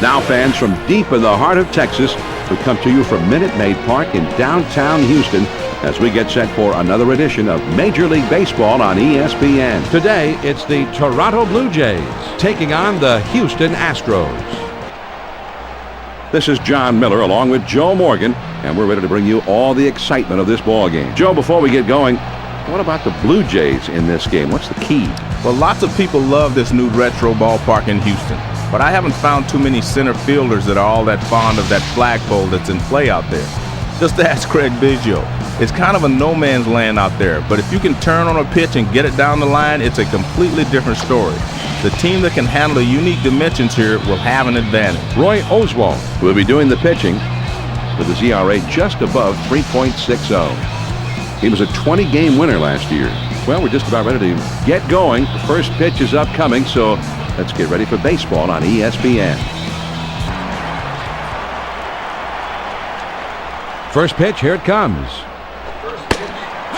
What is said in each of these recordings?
Now fans from deep in the heart of Texas, we come to you from Minute Maid Park in downtown Houston as we get set for another edition of Major League Baseball on ESPN. Today, it's the Toronto Blue Jays taking on the Houston Astros. This is John Miller along with Joe Morgan, and we're ready to bring you all the excitement of this ball game. Joe, before we get going, what about the Blue Jays in this game? What's the key? Well, lots of people love this new retro ballpark in Houston, but I haven't found too many center fielders that are all that fond of that flagpole that's in play out there. Just ask Craig Biggio. It's kind of a no man's land out there, but if you can turn on a pitch and get it down the line, it's a completely different story. The team that can handle the unique dimensions here will have an advantage. Roy Oswalt will be doing the pitching with his ERA just above 3.60. He was a 20-game winner last year. Well, we're just about ready to get going. The first pitch is upcoming, so let's get ready for baseball on ESPN. First pitch, here it comes.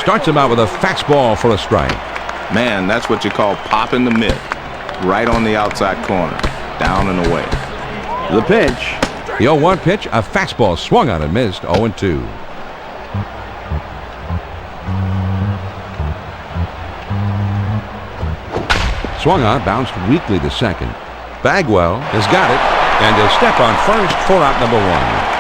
Starts him out with a fastball for a strike. Man, that's what you call popping the mitt. Right on the outside corner. Down and away. The pitch. The 0-1 pitch, a fastball swung on and missed. 0-2. Swung on, bounced weakly to second. Bagwell has got it, and he'll step on first for out number 1.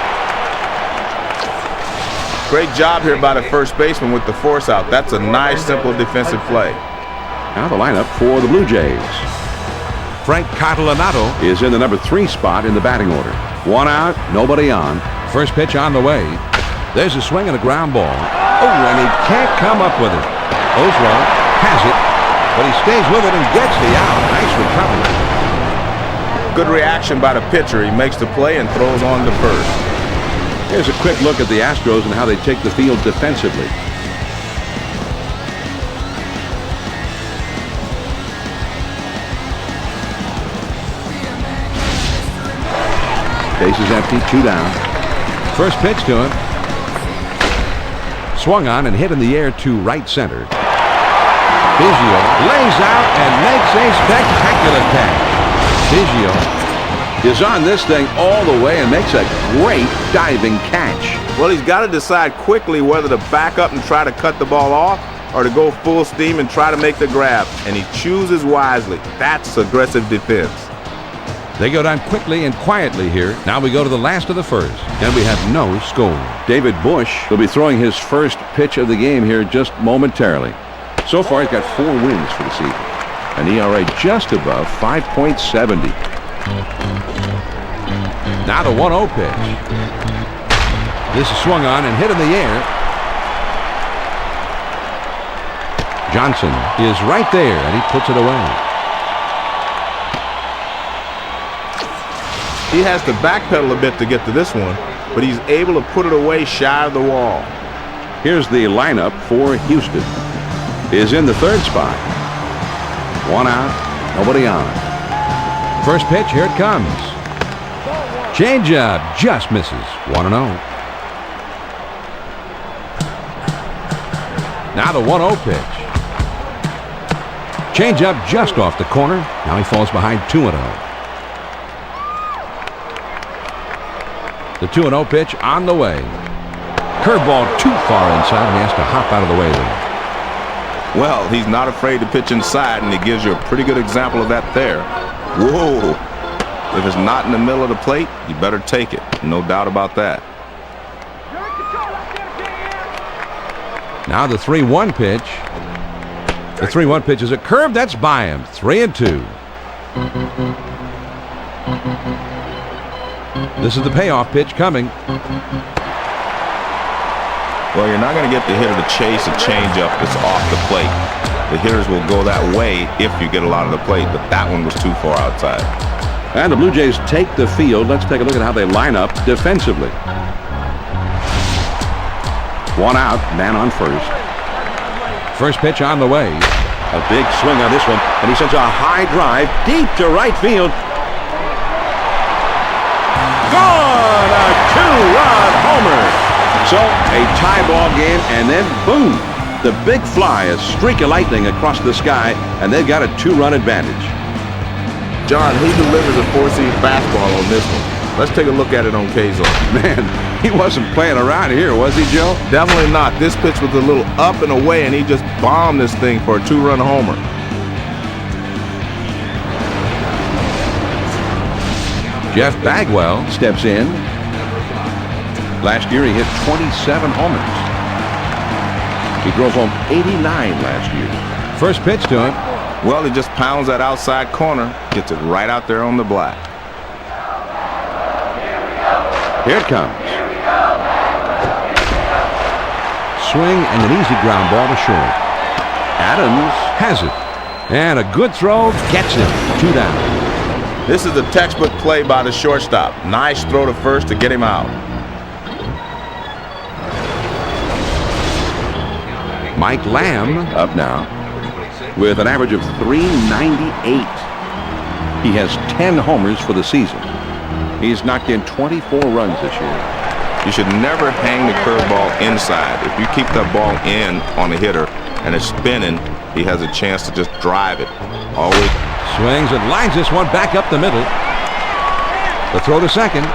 Great job here by the first baseman with the force out. That's a nice, simple defensive play. Now the lineup for the Blue Jays. Frank Catalanato is in the number 3 spot in the batting order. One out, nobody on. First pitch on the way. There's a swing and a ground ball. Oh, and he can't come up with it. Oswalt has it, but he stays with it and gets the out. Nice recovery. Good reaction by the pitcher. He makes the play and throws on to first. Here's a quick look at the Astros and how they take the field defensively. Bases empty, 2 down. First pitch to him. Swung on and hit in the air to right center. Biggio lays out and makes a spectacular catch. Biggio is on this thing all the way and makes a great diving catch. Well, he's got to decide quickly whether to back up and try to cut the ball off or to go full steam and try to make the grab, and he chooses wisely. That's aggressive defense. They go down quickly and quietly here. Now we go to the last of the first, and we have no score. David Bush will be throwing his first pitch of the game here just momentarily. So far, he's got 4 wins for the season. An ERA just above 5.70. Now the 1-0 pitch. This is swung on and hit in the air. Johnson is right there, and he puts it away. He has to backpedal a bit to get to this one, but he's able to put it away shy of the wall. Here's the lineup for Houston. Is in the 3rd spot. 1 out, nobody on. First pitch, here it comes. Changeup just misses. 1-0. Now the 1-0 pitch. Changeup just off the corner. Now he falls behind 2-0. The 2-0 pitch on the way. Curveball too far inside, and he has to hop out of the way there. Well, he's not afraid to pitch inside, and he gives you a pretty good example of that there. Whoa! If it's not in the middle of the plate, you better take it. No doubt about that. Now the 3-1 pitch. The 3-1 pitch is a curve that's by him. 3-2. This is the payoff pitch coming. Well, you're not going to get the hitter to chase a changeup that's off the plate. The hitters will go that way if you get a lot of the plate, but that one was too far outside. And the Blue Jays take the field. Let's take a look at how they line up defensively. 1 out, man on first. First pitch on the way. A big swing on this one, and he sends a high drive deep to right field. Gone! A 2-run homer. So a tie ball game, and then boom, the big fly, a streak of lightning across the sky, and they've got a 2-run advantage. John, he delivers a four-seam fastball on this one. Let's take a look at it on K's. Man, he wasn't playing around here, was he, Joe? Definitely not. This pitch was a little up and away, and he just bombed this thing for a two-run homer. Jeff Bagwell Steps in. Last year he hit 27 homers. He drove home 89 last year. First pitch to him. Well, he just pounds that outside corner, gets it right out there on the black. Here it comes. Swing and an easy ground ball to short. Adams Has it. And a good throw gets him. 2 down. This is a textbook play by the shortstop. Nice throw to first to get him out. Mike Lamb up now with an average of .398. He has 10 homers for the season. He's knocked in 24 runs this year. You should never hang the curveball inside. If you keep that ball in on the hitter and it's spinning, he has a chance to just drive it. Always. swings and lines this one back up the middle. The throw to second.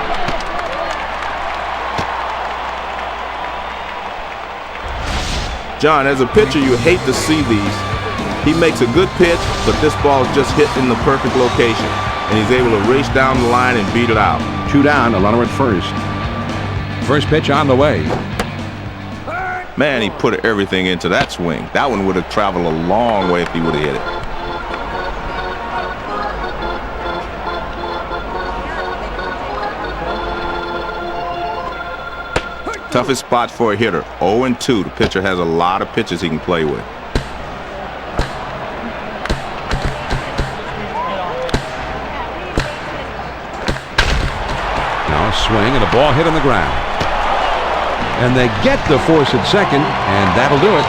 John, as a pitcher, you hate to see these. He makes a good pitch, but this ball is just hit in the perfect location, and he's able to race down the line and beat it out. 2 down, a runner at first. First pitch on the way. Man, he put everything into that swing. That one would have traveled a long way if he would have hit it. Toughest spot for a hitter, 0-2. The pitcher has a lot of pitches he can play with. Now a swing and a ball hit on the ground. And they get the force at second, and that'll do it.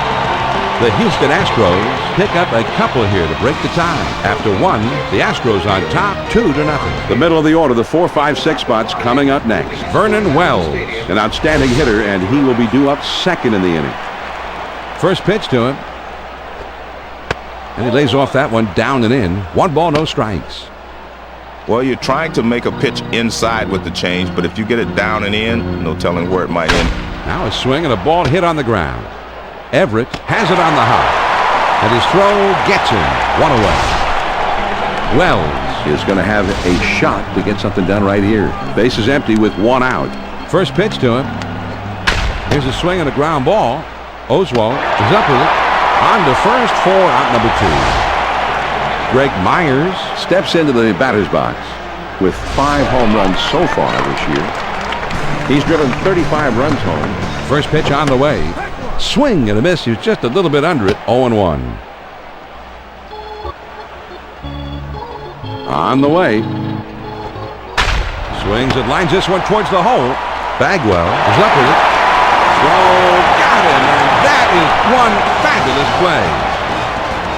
The Houston Astros pick up a couple here to break the tie. After one, the Astros on top, 2-0. The middle of the order, the 4, 5, 6 spots coming up next. Vernon Wells. An outstanding hitter, and he will be due up second in the inning. First pitch to him. And he lays off that one down and in. 1 ball, no strikes. Well, you're trying to make a pitch inside with the change, but if you get it down and in, no telling where it might end. Now a swing and a ball hit on the ground. Everett has it on the hop. And his throw gets him. 1 away. Wells Is going to have a shot to get something done right here. Base is empty with 1 out. First pitch to him. Here's a swing and a ground ball. Oswald is up with it. On to first for out number 2. Greg Myers Steps into the batter's box with 5 home runs so far this year. He's driven 35 runs home. First pitch on the way. Swing and a miss. He was just a little bit under it. 0-1. On the way. Swings and lines this one towards the hole. Bagwell is up with it. Throw got him, and that is one fabulous play.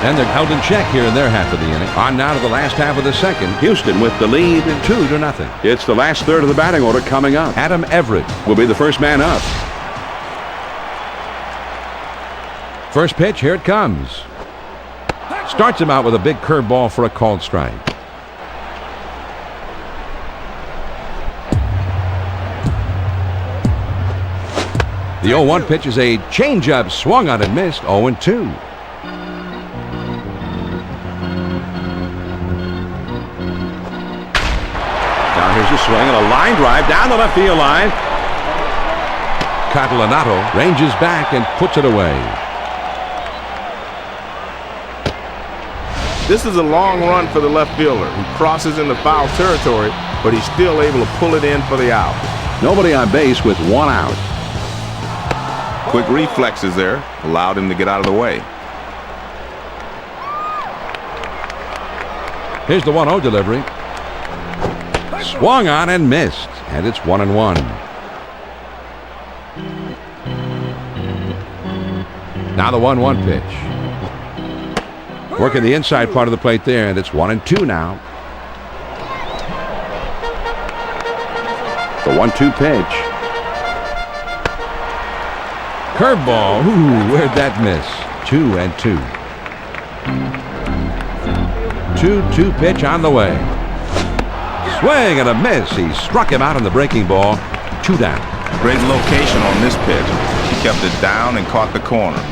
And they're held in check here in their half of the inning. On now to the last half of the second. Houston with the lead. 2-0. It's the last third of the batting order coming up. Adam Everett Will be the first man up. First pitch, here it comes. Starts him out with a big curveball for a called strike. The 0-1 pitch is a changeup, swung on and missed. 0-2. Now here's a swing and a line drive down the left field line. Catalanato ranges back and puts it away. This is a long run for the left fielder who crosses into foul territory, but he's still able to pull it in for the out. Nobody on base with 1 out. Quick reflexes there allowed him to get out of the way. Here's the 1-0 delivery. Swung on and missed. And it's 1-1. Now the 1-1 pitch. Working the inside part of the plate there, and it's 1-2 now. The 1-2 pitch. Curveball. Ooh, where'd that miss? 2-2. 2-2 pitch on the way. Swing and a miss. He struck him out on the breaking ball. 2 down. Great location on this pitch. He kept it down and caught the corner.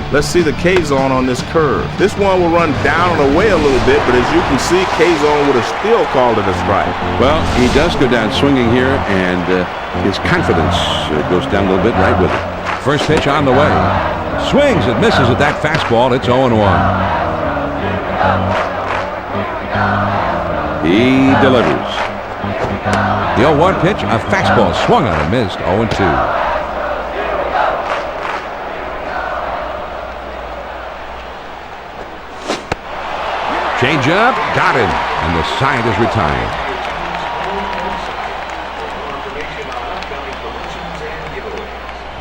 Let's see the K-zone on this curve. This one will run down and away a little bit, but as you can see, K-zone would have still called it a strike. Well, he does go down swinging here, and his confidence goes down a little bit right with it. First pitch on the way. Swings and misses at that fastball. It's 0-1. He delivers. The 0-1 pitch, a fastball swung on and missed. 0-2. Change up, got him, and the side is retired.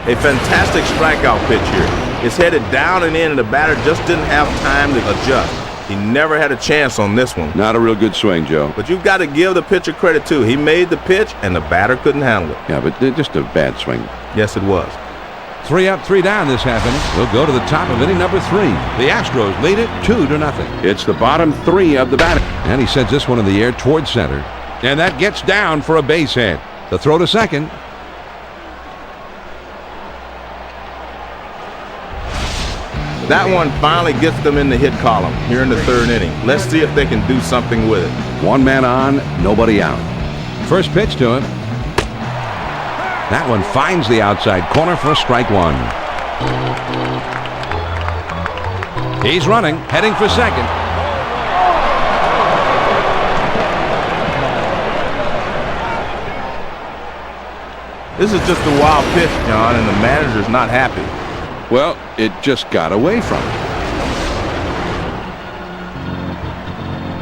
A fantastic strikeout pitch here. It's headed down and in, and the batter just didn't have time to adjust. He never had a chance on this one. Not a real good swing, Joe. But you've got to give the pitcher credit, too. He made the pitch, and the batter couldn't handle it. Yeah, but just a bad swing. Yes, it was. 3 up, 3 down this half inning. We'll go to the top of inning number 3. The Astros lead it 2-0. It's the bottom 3 of the batting. And he sends this one in the air towards center. And that gets down for a base hit. The throw to second. That one finally gets them in the hit column here in the 3rd inning. Let's see if they can do something with it. 1 man on, nobody out. First pitch to him. That one finds the outside corner for strike 1. He's running, heading for second. This is just a wild pitch, John, and the manager's not happy. Well, it just got away from him.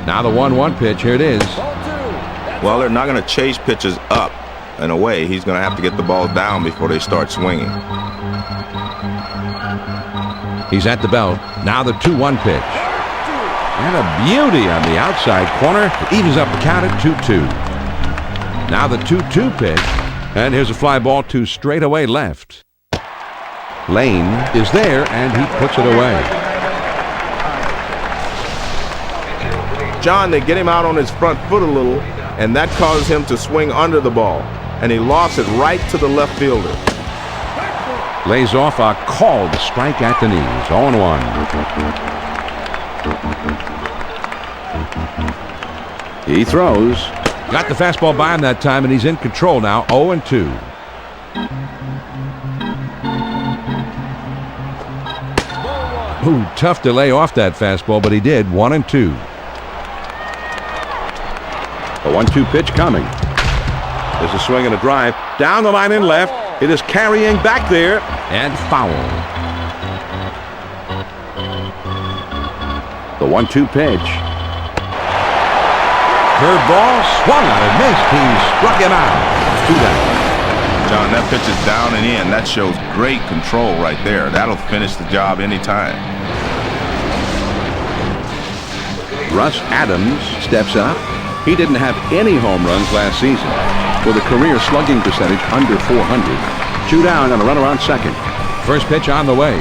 Now the 1-1 pitch. Here it is. Well, they're not going to chase pitches up and away. He's going to have to get the ball down before they start swinging. He's at the belt. Now the 2-1 pitch. And a beauty on the outside corner. Evens up the count at 2-2. Now the 2-2 pitch. And here's a fly ball to straightaway left. Lane is there, and he puts it away. John, they get him out on his front foot a little, and that causes him to swing under the ball. And he lost it right to the left fielder. Lays off a called strike at the knees. 0-1. He throws. Got the fastball by him that time, and he's in control now. 0-2. Ooh, tough to lay off that fastball, but he did. 1-2. A 1-2 pitch coming. There's a swing and a drive. Down the line and left. It is carrying back there. And foul. The 1-2 pitch. Curveball swung on and missed. He struck him out. 2 down. John, that pitch is down and in. That shows great control right there. That'll finish the job anytime. Russ Adams steps up. He didn't have any home runs last season, with a career slugging percentage under 400. 2 down and a runner on second. First pitch on the way.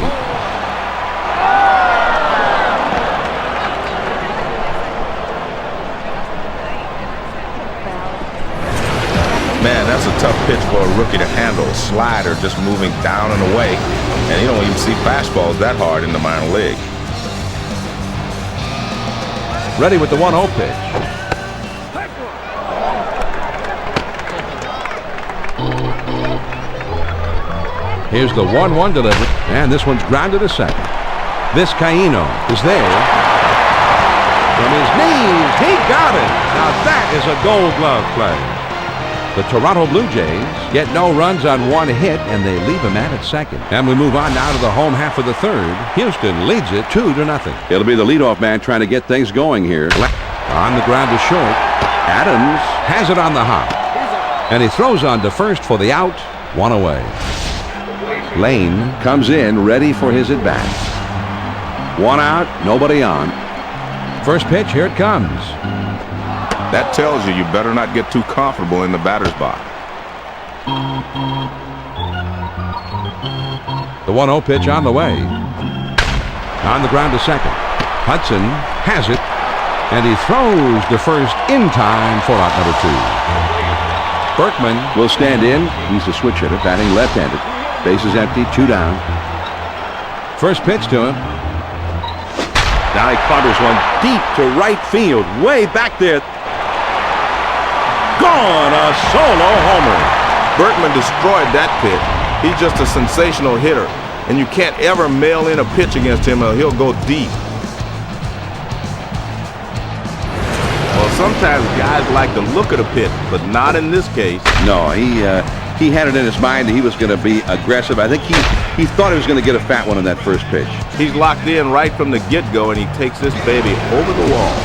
Man, that's a tough pitch for a rookie to handle. Slider just moving down and away. And you don't even see fastballs that hard in the minor league. Ready with the 1-0 pitch. Here's the 1-1 delivery. And this one's grounded to second. Vizcaíno is there. From his knees, he got it. Now that is a Gold Glove play. The Toronto Blue Jays get no runs on 1 hit, and they leave him at second. And we move on now to the home half of the 3rd. Houston leads it 2-0. It'll be the leadoff man trying to get things going here. On the ground to short. Adams has it on the hop. And he throws on to first for the out. 1 away. Lane comes in ready for his at-bat. 1 out, nobody on. First pitch, here it comes. That tells you better not get too comfortable in the batter's box. The 1-0 pitch on the way. On the ground to second. Hudson has it, and he throws to first in time for out number 2. Berkman Will stand in. He's a switch hitter, batting left-handed. Bases empty, 2 down. First pitch to him. Now he clubbers one deep to right field, way back there. Gone, a solo homer. Berkman destroyed that pitch. He's just a sensational hitter, and you can't ever mail in a pitch against him or he'll go deep. Well, sometimes guys like the look of the pitch, but not in this case. No, he had it in his mind that he was going to be aggressive. I think he thought he was going to get a fat one on that first pitch. He's locked in right from the get-go, and he takes this baby over the wall.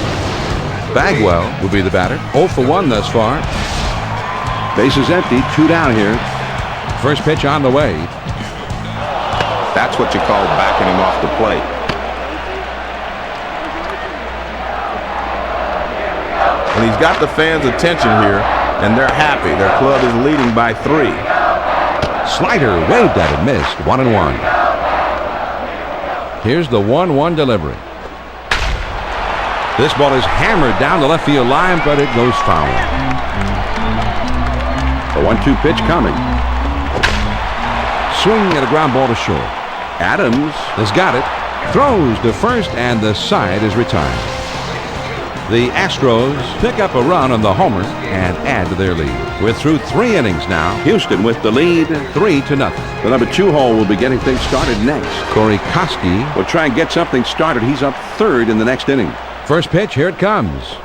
Bagwell will be the batter. 0 for 1 thus far. Bases empty, 2 down here. First pitch on the way. That's what you call backing him off the plate. And he's got the fans' attention here, and they're happy. Their club is leading by 3. Slider waved at it, missed. 1-1. Here's the 1-1 delivery. This ball is hammered down the left field line, but it goes foul. The 1-2 pitch coming. Swing and a ground ball to short. Adams Has got it. Throws to first, and the side is retired. The Astros pick up a run on the homer and add to their lead. We're through 3 innings now. Houston with the lead. 3-0. The number 2 hole will be getting things started next. Corey Koski. Will try and get something started. He's up 3rd in the next inning. First pitch, here it comes.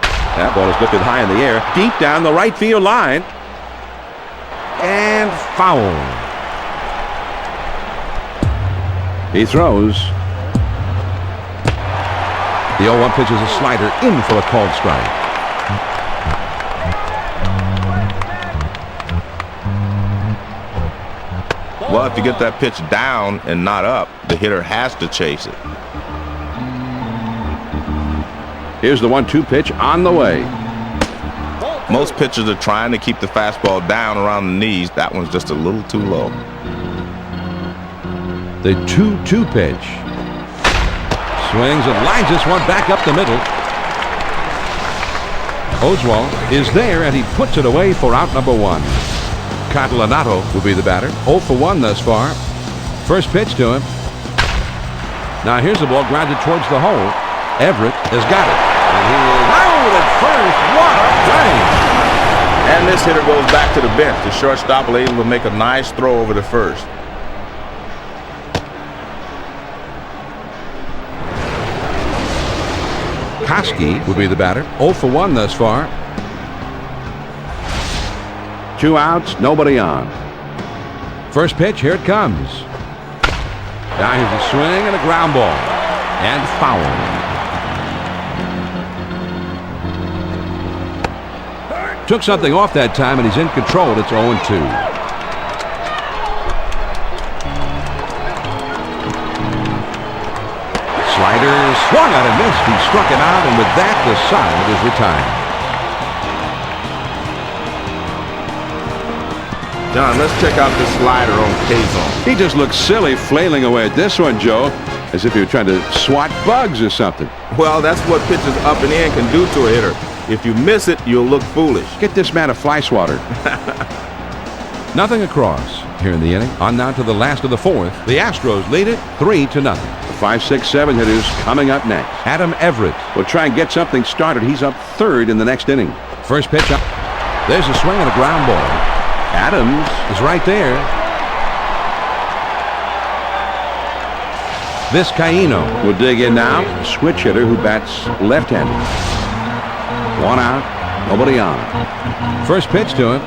That ball is lifted high in the air, deep down the right field line. And foul. He throws. The 0-1 pitch is a slider in for a called strike. Well, if you get that pitch down and not up, the hitter has to chase it. Here's the 1-2 pitch on the way. Most pitchers are trying to keep the fastball down around the knees. That one's just a little too low. The 2-2 pitch. Swings and lines this one back up the middle. Oswald is there, and he puts it away for out number 1. Catalanato will be the batter. 0 for 1 thus far. First pitch to him. Now here's the ball grounded towards the hole. Everett has got it. And he is out at first. What a play! And this hitter goes back to the bench. The shortstop was able to make a nice throw over to first. Koski will be the batter. 0 for 1 thus far. 2 outs, nobody on. First pitch, here it comes. Now here's a swing and a ground ball. And foul. Took something off that time, and he's in control. It's 0-2. Slider swung on and missed. He struck him out, and with that, the side is retired. John, let's check out this slider on K-zone. He just looks silly flailing away at this one, Joe, as if he were trying to swat bugs or something. Well, that's what pitches up and in can do to a hitter. If you miss it, you'll look foolish. Get this man a fly swatter. Nothing across here in the inning. On now to the last of the 4th. The Astros lead it 3-0. The 5, 6, 7 hitters coming up next. Adam Everett Will try and get something started. He's up 3rd in the next inning. first pitch up. There's a swing and a ground ball. Adams Is right there. Vizcaíno will dig in now. Switch hitter who bats left-handed. 1 out, nobody on. First pitch to him.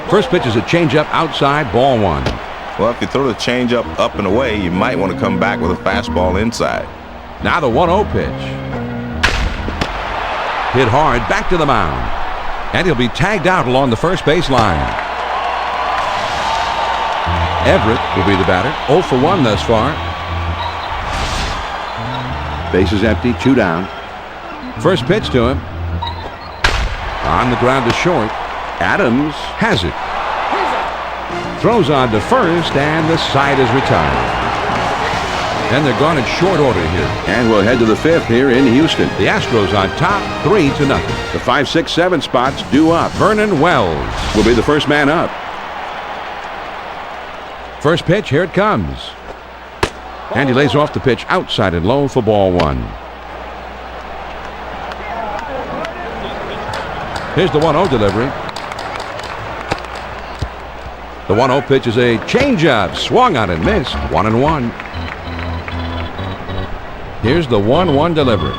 First pitch is a changeup outside, ball 1. Well, if you throw the changeup up and away, you might want to come back with a fastball inside. Now the 1-0 pitch. Hit hard, back to the mound. And he'll be tagged out along the first base line. Everett will be the batter. 0 for 1 thus far. Bases empty, 2 down. First pitch to him. On the ground to short. Adams Has it. Throws on to first, and the side is retired. And they're gone in short order here. And we'll head to the fifth here in Houston. The Astros on top, 3-0. The 5, 6, 7 spots due up. Vernon Wells Will be the first man up. First pitch, here it comes. And he lays off the pitch outside and low for ball 1. Here's the 1-0 delivery. The 1-0 pitch is a changeup. Swung on and missed. 1-1. Here's the 1-1 delivery.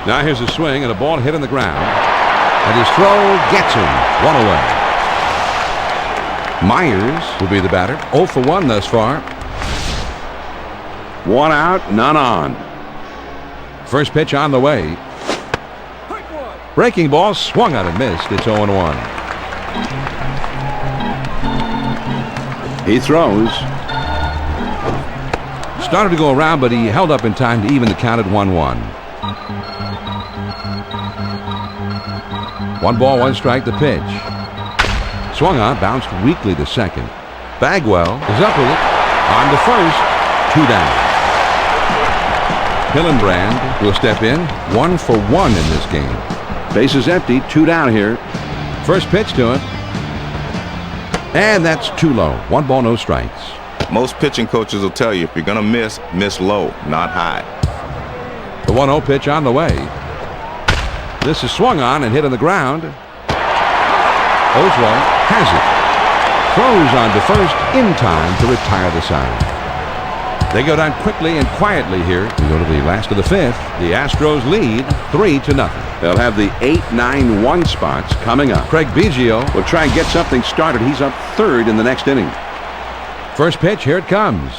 Now here's a swing and a ball hit on the ground. And his throw gets him. 1 away. Myers will be the batter. 0 for 1 thus far. 1 out, none on. First pitch on the way. Breaking ball swung on and missed. It's 0-1. He throws. Started to go around, but he held up in time to even the count at 1-1. 1 ball, 1 strike, the pitch. Swung on, bounced weakly to second. Bagwell is up with it. On to first. 2 down. Hillenbrand will step in. 1 for 1 in this game. Bases empty, 2 down here. First pitch to him. And that's too low. 1 ball, no strikes. Most pitching coaches will tell you if you're going to miss low, not high. The 1-0 pitch on the way. This is swung on and hit on the ground. Oswalt has it. Throws on to first in time to retire the side. They go down quickly and quietly here. We go to the last of the fifth. The Astros lead 3-0. They'll have the 8, 9, 1 spots coming up. Craig Biggio will try and get something started. He's up 3rd in the next inning. First pitch, here it comes.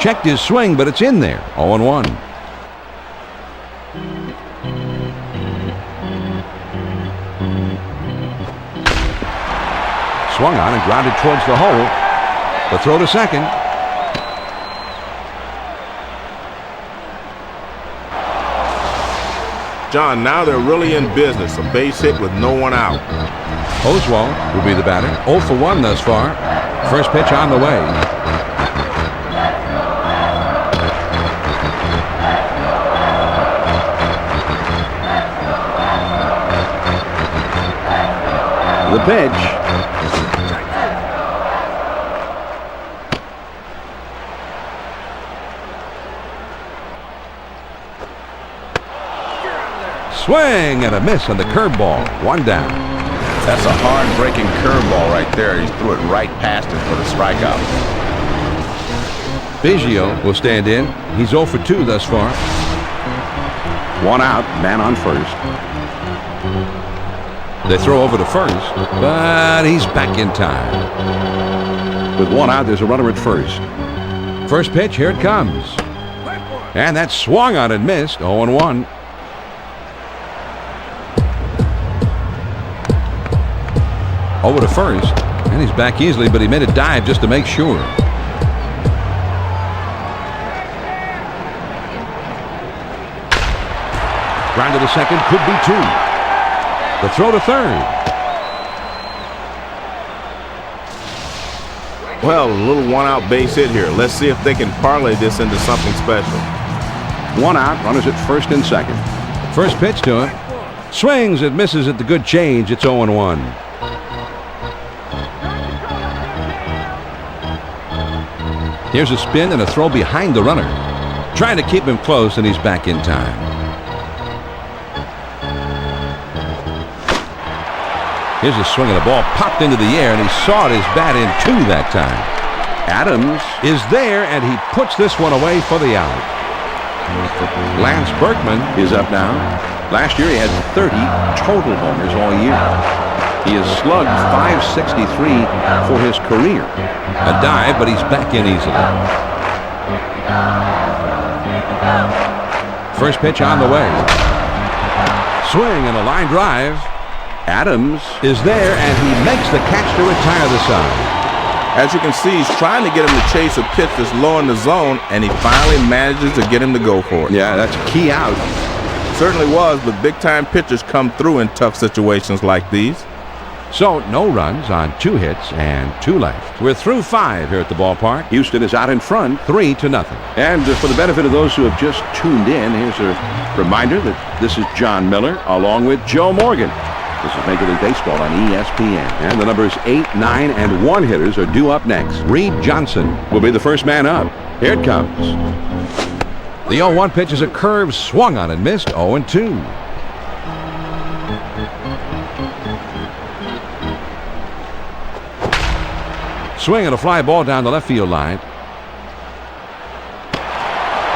Checked his swing, but it's in there. 0-1. Swung on and grounded towards the hole. The throw to second. John, now they're really in business. A base hit with no one out. Oswalt will be the batter. 0 for 1 thus far. First pitch on the way. The pitch. Swing and a miss on the curveball. 1 down. That's a hard-breaking curveball right there. He threw it right past it for the strikeout. Biggio will stand in. He's 0 for 2 thus far. 1 out, man on first. They throw over to first, but he's back in time. With 1 out, there's a runner at first. First pitch, here it comes. And that swung on and missed. 0-1. Over to first, and he's back easily, but he made a dive just to make sure. Ground to the second, could be 2. The throw to third. Well, a little 1-out base hit here. Let's see if they can parlay this into something special. 1 out, runners at first and second. First pitch to him. Swings and misses at the good change. It's 0-1. Here's a spin and a throw behind the runner. Trying to keep him close, and he's back in time. Here's a swing, and the ball popped into the air, and he sawed his bat in 2 that time. Adams is there, and he puts this one away for the out. Lance Berkman is up now. Last year he had 30 total homers all year. He has slugged .563 for his career. A dive, but he's back in easily. First pitch on the way. Swing and a line drive. Adams is there, and he makes the catch to retire the side. As you can see, he's trying to get him to chase a pitch that's low in the zone, and he finally manages to get him to go for it. Yeah, that's a key out. Certainly was, but big-time pitchers come through in tough situations like these. So no runs on 2 hits and 2 left. We're through 5 here at the ballpark. Houston is out in front, 3-0. And for the benefit of those who have just tuned in, here's a reminder that this is John Miller along with Joe Morgan. This is Major League Baseball on ESPN. And the numbers 8, 9, and 1 hitters are due up next. Reed Johnson Will be the first man up. Here it comes. The 0-1 pitch is a curve, swung on and missed. 0-2. Swing and a fly ball down the left field line.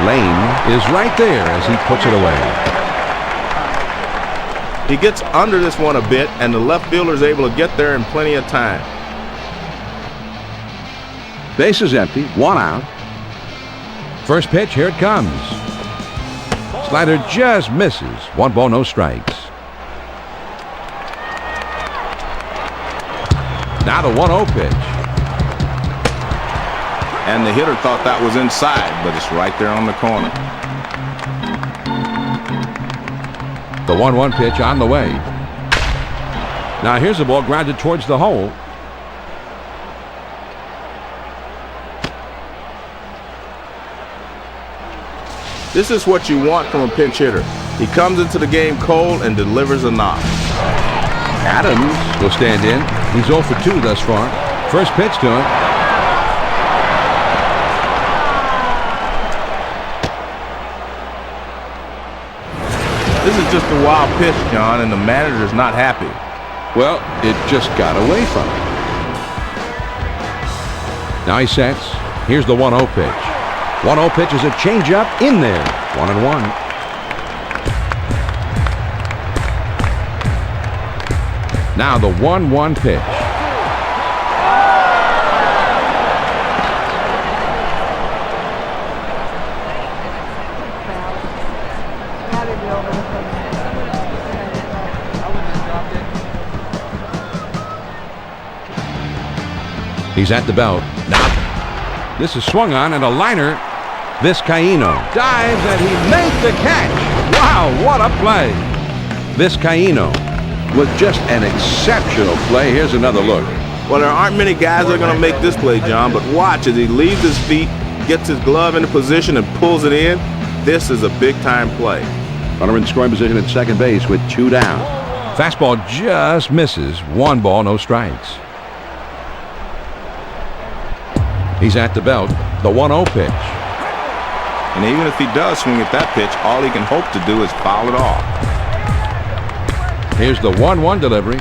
Lane is right there as he puts it away. He gets under this one a bit, and the left fielder is able to get there in plenty of time. Base is empty, 1 out. First pitch, here it comes. Slider just misses. 1 ball, no strikes. Now the 1-0 pitch. And the hitter thought that was inside, but it's right there on the corner. The 1-1 pitch on the way. Now here's the ball grounded towards the hole. This is what you want from a pinch hitter. He comes into the game cold and delivers a knock. Adams will stand in. He's 0 for 2 thus far. First pitch to him. This is just a wild pitch, John, and the manager's not happy. Well, it just got away from him. Now he sets. Here's the 1-0 pitch. 1-0 pitch is a changeup in there. 1-1. Now the 1-1 pitch. He's at the belt. Now, this is swung on and a liner. Vizcaíno dives and he made the catch. Wow, what a play. Vizcaíno With just an exceptional play. Here's another look. Well, there aren't many guys that are going to make this play, John, but watch as he leaves his feet, gets his glove into position, and pulls it in. This is a big-time play. Runner in scoring position at second base with 2 down. fastball just misses. 1 ball, no strikes. He's at the belt. The 1-0 pitch. And even if he does swing at that pitch, all he can hope to do is foul it off. Here's the 1-1 delivery.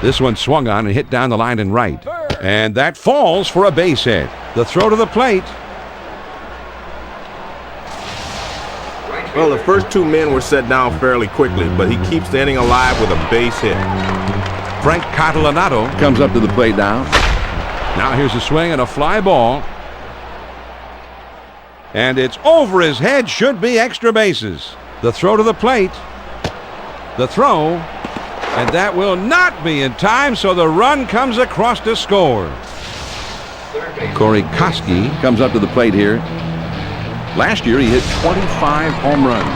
This one swung on and hit down the line and right. And that falls for a base hit. The throw to the plate. Well, the first 2 men were set down fairly quickly, but he keeps the inning alive with a base hit. Frank Catalanato Comes up to the plate now. Now here's a swing and a fly ball. And it's over his head. Should be extra bases. The throw to the plate. The throw. And that will not be in time, so the run comes across to score. Corey Koski comes up to the plate here. Last year he hit 25 home runs.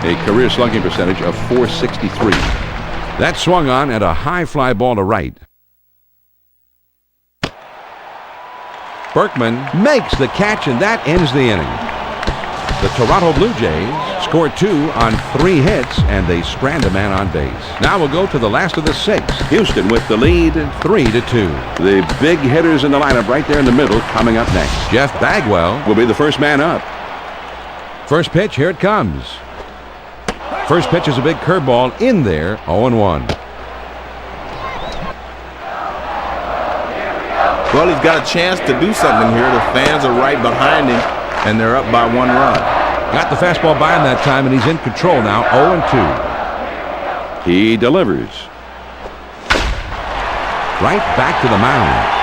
A career slugging percentage of .463. That swung on and a high fly ball to right. Berkman makes the catch, and that ends the inning. The Toronto Blue Jays scored 2 on 3 hits, and they strand a man on base. Now we'll go to the last of the 6. Houston with the lead. 3-2. The big hitters in the lineup right there in the middle coming up next. Jeff Bagwell Will be the first man up. First pitch, here it comes. First pitch is a big curveball in there, 0-1. Well, he's got a chance to do something here. The fans are right behind him, and they're up by 1 run. Got the fastball by him that time, and he's in control now, 0-2. He delivers. Right back to the mound.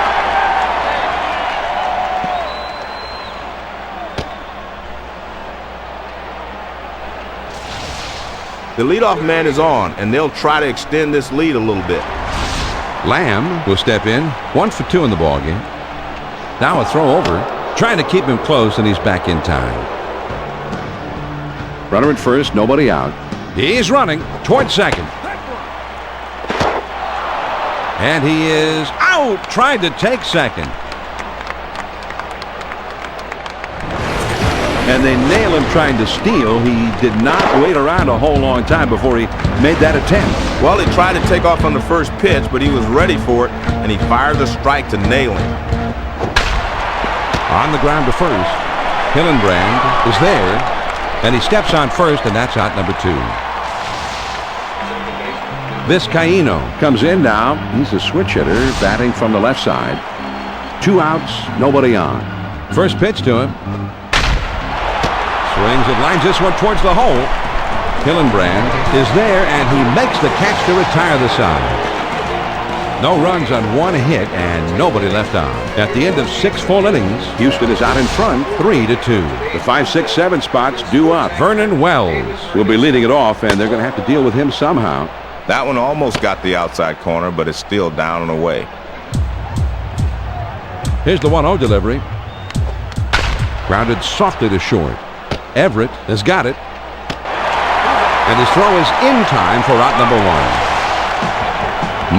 The leadoff man is on, and they'll try to extend this lead a little bit. Lamb will step in. 1 for 2 in the ballgame. Now a throw over. Trying to keep him close, and he's back in time. Runner at first, nobody out. He's running toward second. And he is out, trying to take second. And they nail him trying to steal. He did not wait around a whole long time before he made that attempt. Well, he tried to take off on the first pitch, but he was ready for it, and he fired the strike to nail him. On the ground to first. Hillenbrand is there, and he steps on first, and that's out number 2. Vizcaíno comes in now. He's a switch hitter, batting from the left side. 2 outs, nobody on. First pitch to him. Swings and lines this one towards the hole. Hillenbrand is there, and he makes the catch to retire the side. No runs on 1 hit and nobody left on. At the end of 6 full innings, Houston is out in front 3-2. The 5, 6, 7 spots due up. Vernon Wells will be leading it off, and they're going to have to deal with him somehow. That one almost got the outside corner, but it's still down and away. Here's the 1-0 delivery. Grounded softly to short. Everett has got it. And his throw is in time for out number 1.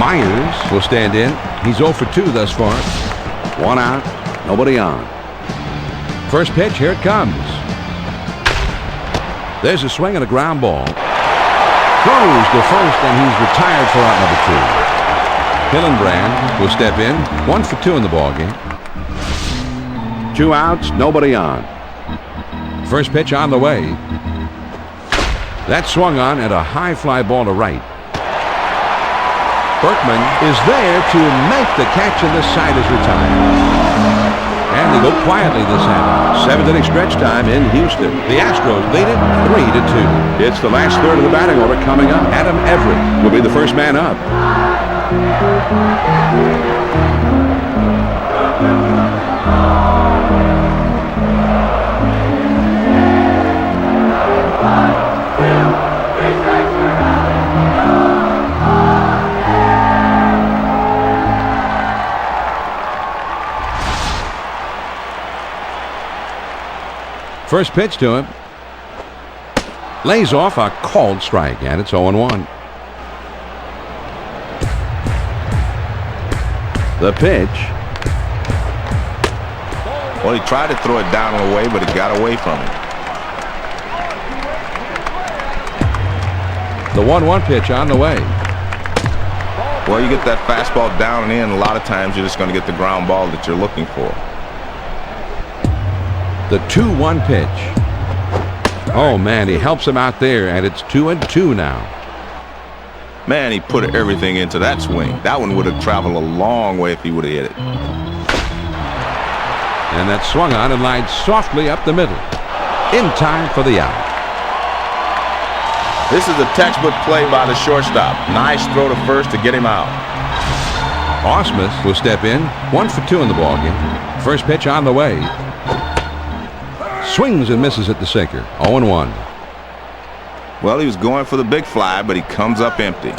Myers will stand in. He's 0 for 2 thus far. 1 out, nobody on. First pitch, here it comes. There's a swing and a ground ball. Throws to first, and he's retired for out number 2. Hillenbrand will step in. 1 for 2 in the ballgame. 2 outs, nobody on. First pitch on the way. That swung on at a high fly ball to right. Berkman is there to make the catch, and this side is retired. And they go quietly this half. 7th inning stretch time in Houston. The Astros lead it 3-2. It's the last third of the batting order coming up. Adam Everett will be the first man up. First pitch to him. Lays off a called strike, and it's 0-1. The pitch. Well, he tried to throw it down and away, but it got away from him. The 1-1 pitch on the way. Well, you get that fastball down and in, a lot of times you're just going to get the ground ball that you're looking for. The 2-1 pitch. Oh, man, he helps him out there, and it's 2-2 now. Man, he put everything into that swing. That one would have traveled a long way if he would have hit it. And that swung on and lined softly up the middle. In time for the out. This is a textbook play by the shortstop. Nice throw to first to get him out. Ausmus will step in. 1 for 2 in the ballgame. First pitch on the way. Swings and misses at the sinker. 0-1. Well, he was going for the big fly, but he comes up empty.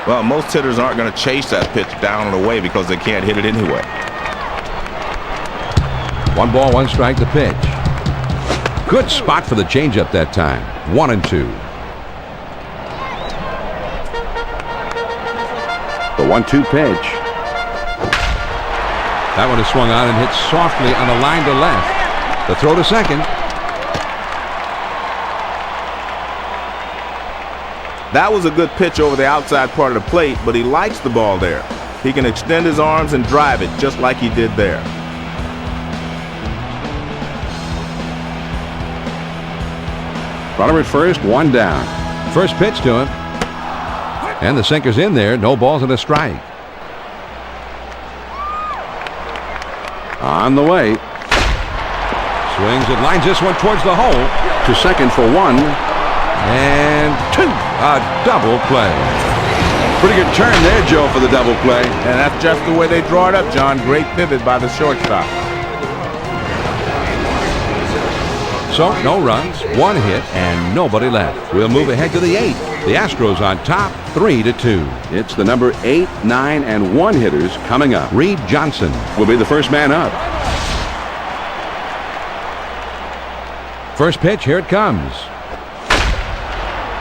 Well, most hitters aren't going to chase that pitch down and away because they can't hit it anyway. 1 ball, 1 strike, the pitch. Good spot for the changeup that time. 1-2. The 1-2 pitch. That one is swung on and hit softly on the line to left. The throw to second. That was a good pitch over the outside part of the plate, but he likes the ball there. He can extend his arms and drive it just like he did there. Runner at first, 1 down. First pitch to him. And the sinker's in there. No balls and a strike. On the way. Swings and lines this one towards the hole. To second for 1. And 2. A double play. Pretty good turn there, Joe, for the double play. And that's just the way they draw it up, John. Great pivot by the shortstop. So, no runs, 1 hit, and nobody left. We'll move ahead to the 8th. The Astros on top, 3-2. It's the number 8, 9, and 1 hitters coming up. Reed Johnson will be the first man up. First pitch, here it comes.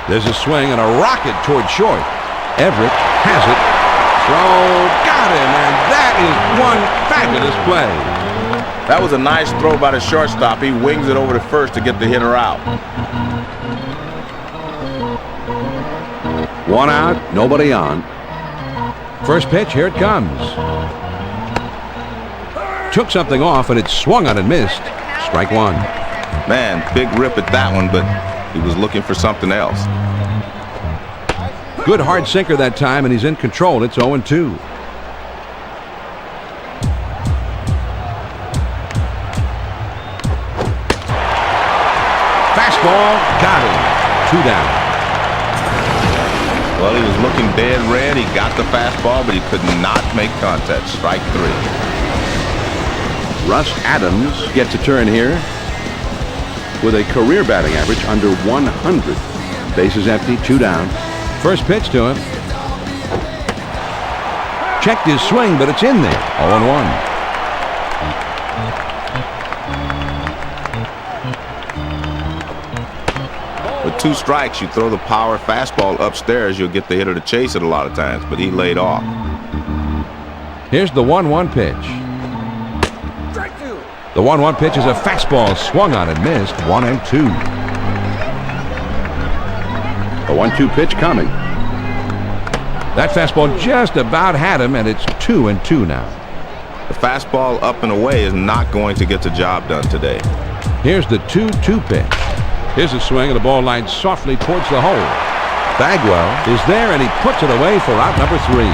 There's a swing and a rocket toward short. Everett has it. Throw, got him, and that is one fabulous play. That was a nice throw by the shortstop. He wings it over to first to get the hitter out. One out, nobody on. First pitch, here it comes. Took something off, and it swung on and missed. Strike one. Man, big rip at that one, but he was looking for something else. Good hard sinker that time, and he's in control. It's 0-2. Fastball, got him. 2 down. Well, he was looking dead red. He got the fastball, but he could not make contact. Strike 3. Russ Adams gets a turn here with a career batting average under 100. Bases empty, 2 down. First pitch to him. Checked his swing, but it's in there. 0-1. With 2 strikes, you throw the power fastball upstairs, you'll get the hitter to chase it a lot of times, but he laid off. Here's the 1-1 pitch. The 1-1 pitch is a fastball swung on and missed. 1-2. A 1-2 pitch coming. That fastball just about had him, and it's 2-2 now. The fastball up and away is not going to get the job done today. Here's the 2-2 pitch. Here's a swing, and the ball lines softly towards the hole. Bagwell is there, and he puts it away for out number 3.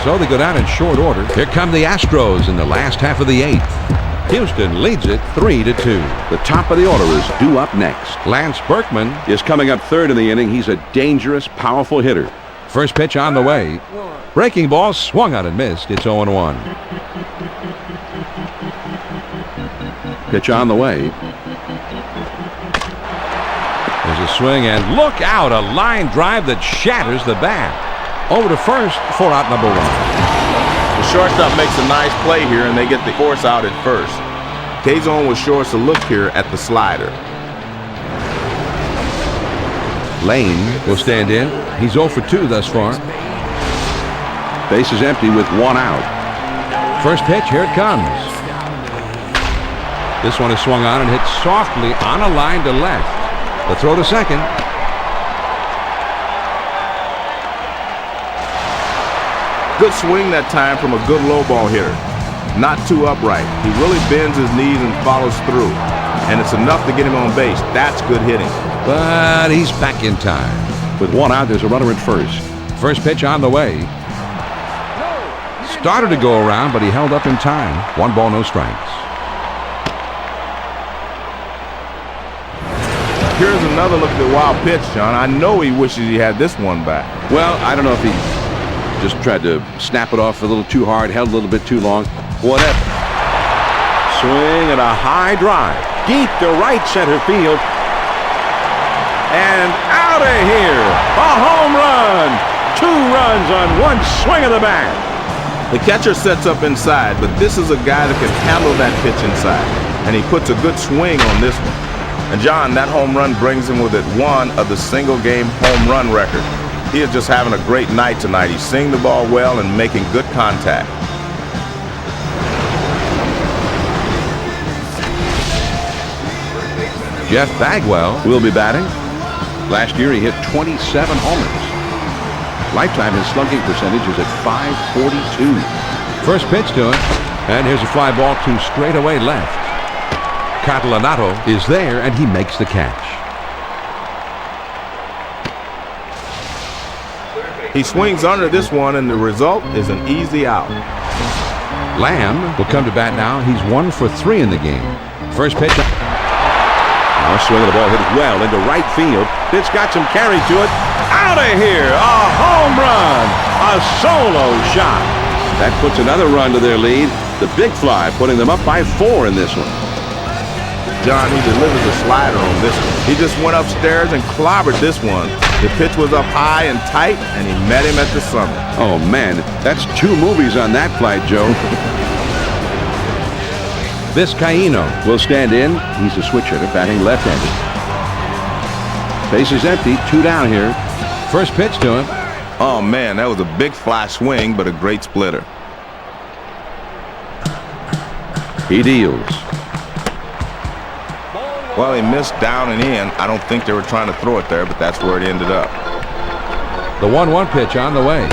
So they go down in short order. Here come the Astros in the last half of the 8th. Houston leads it 3-2. The top of the order is due up next. Lance Berkman Is coming up third in the inning. He's a dangerous, powerful hitter. first pitch on the way. Breaking ball swung on and missed. It's 0-1. Pitch on the way. There's a swing, and look out, a line drive that shatters the bat. Over to first for out number 1. The shortstop makes a nice play here, and they get the force out at first. K-Zone was sure to look here at the slider. Lane will stand in. He's 0 for 2 thus far. Bases empty with 1 out. First pitch, here it comes. This one is swung on and hit softly on a line to left. The throw to second. Good swing that time from a good low ball hitter. Not too upright. He really bends his knees and follows through. And it's enough to get him on base. That's good hitting. But he's back in time. With 1 out, there's a runner at first. First pitch on the way. Started to go around, but he held up in time. 1 ball, no strikes. Here's another look at the wild pitch, John. I know he wishes he had this one back. Well, I don't know if he just tried to snap it off a little too hard, held a little bit too long. Whatever. Swing and a high drive. Deep to right center field. And out of here. A home run. 2 runs on 1 swing of the bat. The catcher sets up inside, but this is a guy that can handle that pitch inside. And he puts a good swing on this one. And John, that home run brings him with it 1 of the single-game home run record. He is just having a great night tonight. He's seeing the ball well and making good contact. Jeff Bagwell will be batting. Last year, he hit 27 homers. Lifetime, his slugging percentage is at .542. First pitch to him, and here's a fly ball to straightaway left. Catalanato is there, and he makes the catch. He swings under this one, and the result is an easy out. Lamb will come to bat now. He's 1 for 3 in the game. First pitch. Now swing of the ball hit well into right field. It's got some carry to it. Out of here! A home run! A solo shot. That puts another run to their lead. The big fly putting them up by 4 in this one. John, he delivers a slider on this one. He just went upstairs and clobbered this one. The pitch was up high and tight, and he met him at the summit. Oh, man, that's 2 movies on that flight, Joe. Vizcaíno will stand in. He's a switch hitter, batting left-handed. Base is empty. 2 down here. First pitch to him. Oh, man, that was a big fly swing, but a great splitter. He deals. Well, he missed down and in. I don't think they were trying to throw it there, but that's where it ended up. The 1-1 pitch on the way.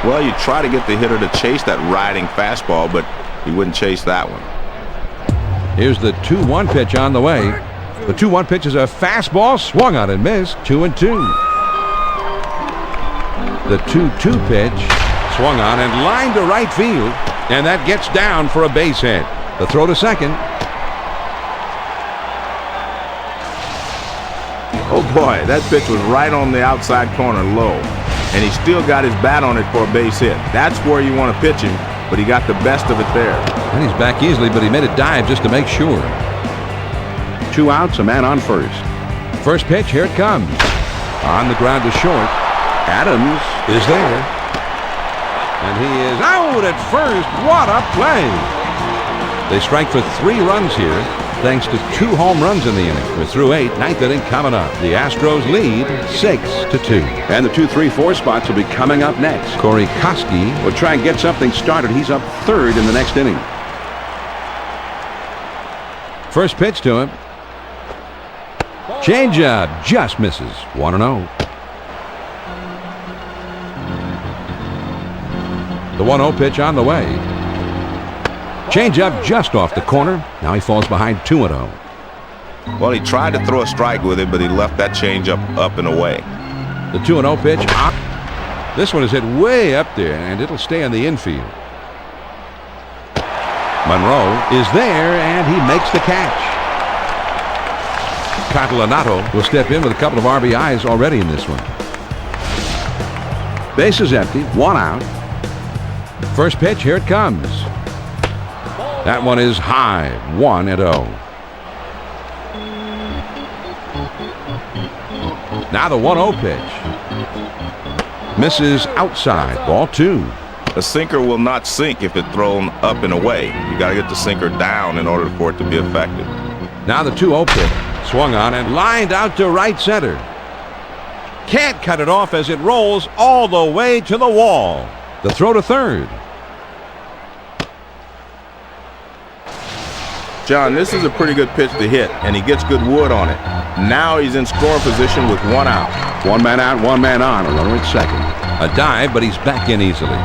Well, you try to get the hitter to chase that riding fastball, but he wouldn't chase that one. Here's the 2-1 pitch on the way. The 2-1 pitch is a fastball, swung on and missed. 2-2. The 2-2 pitch, swung on and lined to right field, and that gets down for a base hit. The throw to second. Oh boy, that pitch was right on the outside corner low, and he still got his bat on it for a base hit. That's where you want to pitch him, but he got the best of it there. And he's back easily, but he made a dive just to make sure. 2 outs, a man on first. First pitch, here it comes. On the ground to short. Adams Is there. And he is out at first. What a play. They strike for 3 runs here, thanks to 2 home runs in the inning. We're through 8. 9th inning coming up. The Astros lead 6-2. and the 2, 3, 4 spots will be coming up next. Corey Koski We'll try and get something started. He's up 3rd in the next inning. First pitch to him. Changeup just misses. 1-0. The 1-0 pitch on the way. Changeup just off the corner. Now he falls behind 2-0. Well, he tried to throw a strike with it, but he left that changeup up and away. The 2-0 pitch. This one is hit way up there, and it'll stay in the infield. Monroe is there, and he makes the catch. Catalanato will step in with a couple of RBIs already in this one. Base is empty. 1 out. First pitch, here it comes. That one is high. 1-0. Now the 1-0 pitch. Misses outside. Ball 2. A sinker will not sink if it's thrown up and away. You got to get the sinker down in order for it to be effective. Now the 2-0 pitch. Swung on and lined out to right center. Can't cut it off as it rolls all the way to the wall. The throw to third. John, this is a pretty good pitch to hit, and he gets good wood on it. Now he's in scoring position with 1 out. 1 man out, 1 man on. A runner at second. A dive, but he's back in easily.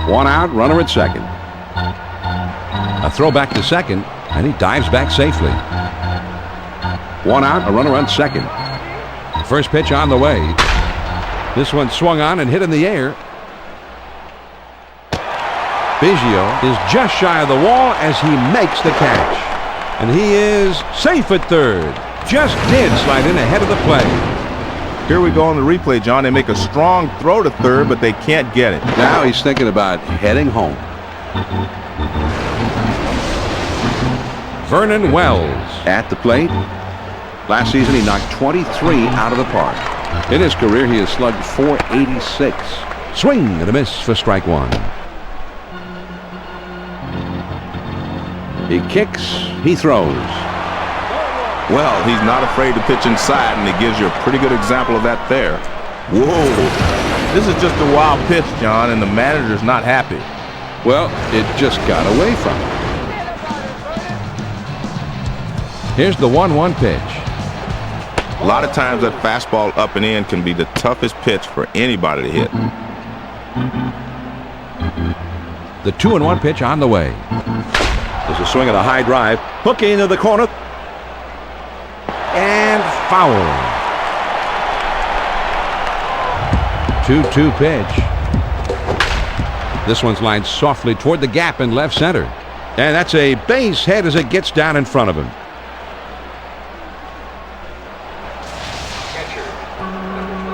1 out, runner at second. A throw back to second, and he dives back safely. 1 out, a runner on second. First pitch on the way. This one swung on and hit in the air. Biggio is just shy of the wall as he makes the catch. And he is safe at third. Just did slide in ahead of the play. Here we go on the replay, John. They make a strong throw to third, but they can't get it. Now he's thinking about heading home. Vernon Wells. At the plate. Last season he knocked 23 out of the park. In his career he has slugged .486. Swing and a miss for strike 1. He kicks, he throws. Well, he's not afraid to pitch inside, and he gives you a pretty good example of that there. Whoa. This is just a wild pitch, John, and the manager's not happy. Well, it just got away from him. Here's the 1-1 pitch. A lot of times that fastball up and in can be the toughest pitch for anybody to hit. The 2-1 pitch on the way. There's a swing at a high drive. Hooking into the corner. And foul. 2-2 pitch. This one's lined softly toward the gap in left center. And that's a base hit as it gets down in front of him.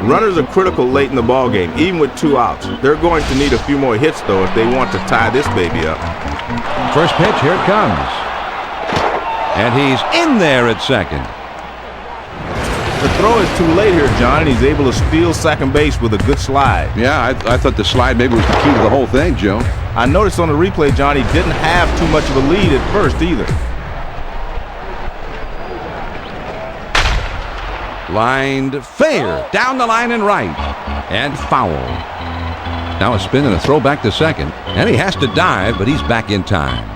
Runners are critical late in the ballgame, even with 2 outs. They're going to need a few more hits, though, if they want to tie this baby up. First pitch, here it comes. And he's in there at second. The throw is too late here, John, and he's able to steal second base with a good slide. Yeah, I thought the slide maybe was the key to the whole thing, Joe. I noticed on the replay, John, he didn't have too much of a lead at first either. Lined fair. Down the line and right. And foul. Now a spin and a throw back to second. And he has to dive, but he's back in time.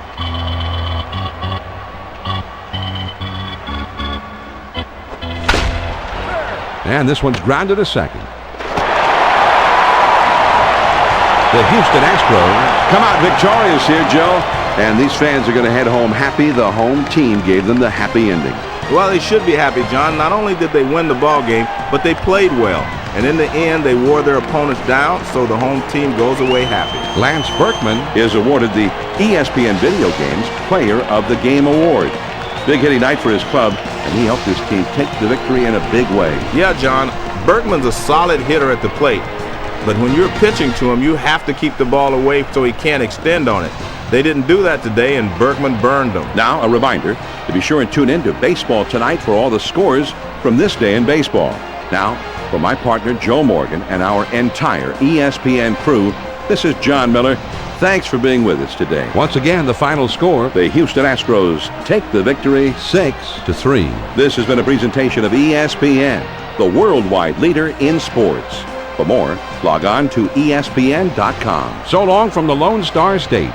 And this one's grounded to second. The Houston Astros come out victorious here, Joe. And these fans are going to head home happy. The home team gave them the happy ending. Well, they should be happy, John. Not only did they win the ball game, but they played well. And in the end, they wore their opponents down, so the home team goes away happy. Lance Berkman is awarded the ESPN Video Games Player of the Game Award. Big hitting night for his club, and he helped his team take the victory in a big way. Yeah, John, Berkman's a solid hitter at the plate. But when you're pitching to him, you have to keep the ball away so he can't extend on it. They didn't do that today, and Berkman burned them. Now, a reminder to be sure and tune in to baseball tonight for all the scores from this day in baseball. Now, for my partner, Joe Morgan, and our entire ESPN crew, this is John Miller. Thanks for being with us today. Once again, the final score. The Houston Astros take the victory 6-3. This has been a presentation of ESPN, the worldwide leader in sports. For more, log on to ESPN.com. So long from the Lone Star State.